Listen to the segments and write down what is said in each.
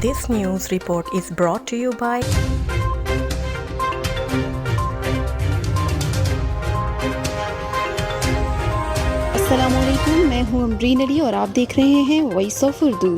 This news report is brought to you by السلام علیکم، میں ہوں امرین علی اور آپ دیکھ رہے ہیں وائس آف اردو۔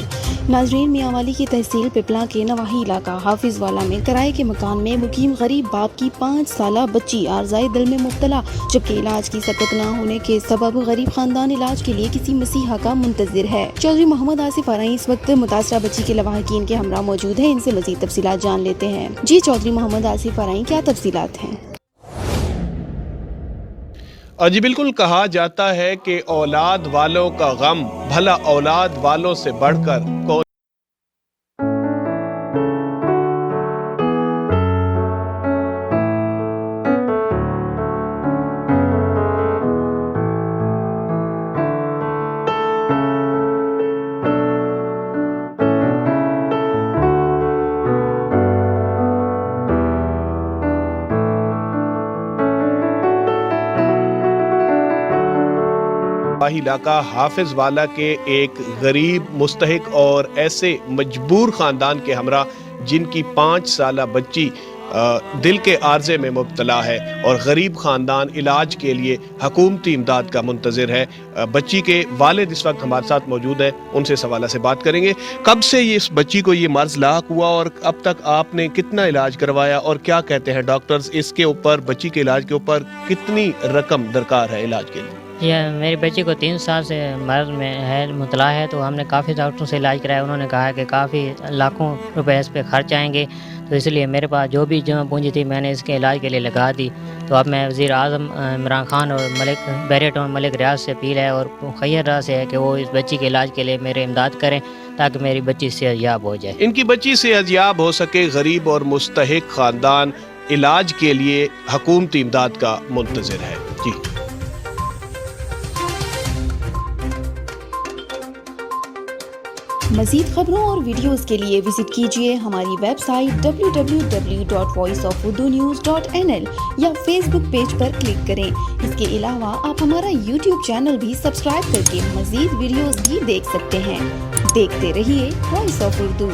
ناظرین، میاں والی کی تحصیل پپلا کے نواحی علاقہ حافظ والا میں کرائے کے مکان میں مقیم غریب باپ کی 5 سالہ بچی عارضۂ دل میں مبتلا، جبکہ علاج کی سکت نہ ہونے کے سبب غریب خاندان علاج کے لیے کسی مسیحا کا منتظر ہے۔ چودھری محمد آصف آرائی اس وقت متاثرہ بچی کے لواحقین کے ہمراہ موجود ہیں، ان سے مزید تفصیلات جان لیتے ہیں۔ جی چودھری محمد آصف آرائی، کیا تفصیلات ہیں؟ جی بالکل، کہا جاتا ہے کہ اولاد والوں کا غم بھلا اولاد والوں سے بڑھ کر کون علاقہ حافظ والا کے ایک غریب مستحق اور ایسے مجبور خاندان کے ہمراہ جن کی 5 سالہ بچی دل کے عارضے میں مبتلا ہے اور غریب خاندان علاج کے لیے حکومتی امداد کا منتظر ہے۔ بچی کے والد اس وقت ہمارے ساتھ موجود ہیں، ان سے اس حوالے سے بات کریں گے۔ کب سے اس بچی کو یہ مرض لاحق ہوا اور اب تک آپ نے کتنا علاج کروایا اور کیا کہتے ہیں ڈاکٹرز اس کے اوپر، بچی کے علاج کے اوپر کتنی رقم درکار ہے علاج کے لیے؟ یہ میری بچی کو 3 سال سے مرض میں ہے، مبتلا ہے، تو ہم نے کافی ڈاکٹروں سے علاج کرایا۔ انہوں نے کہا کہ کافی لاکھوں روپے اس پہ خرچ آئیں گے، تو اس لیے میرے پاس جو بھی جمع پونجی تھی میں نے اس کے علاج کے لیے لگا دی۔ تو اب میں وزیر اعظم عمران خان اور بیریٹون ملک ریاض سے اپیل ہے اور خیر راہ سے ہے کہ وہ اس بچی کے علاج کے لیے میرے امداد کریں تاکہ میری بچی صحت یاب ہو جائے۔ ان کی بچی صحت یاب ہو سکے، غریب اور مستحق خاندان علاج کے لیے حکومتی امداد کا منتظر ہے۔ جی مزید خبروں اور ویڈیوز کے لیے وزٹ کیجیے ہماری ویب سائٹ www.voiceofurdunews.nl یا فیس بک پیج پر کلک کریں۔ اس کے علاوہ آپ ہمارا یوٹیوب چینل بھی سبسکرائب کر کے مزید ویڈیوز بھی دیکھ سکتے ہیں۔ دیکھتے رہیے وائس آف اردو۔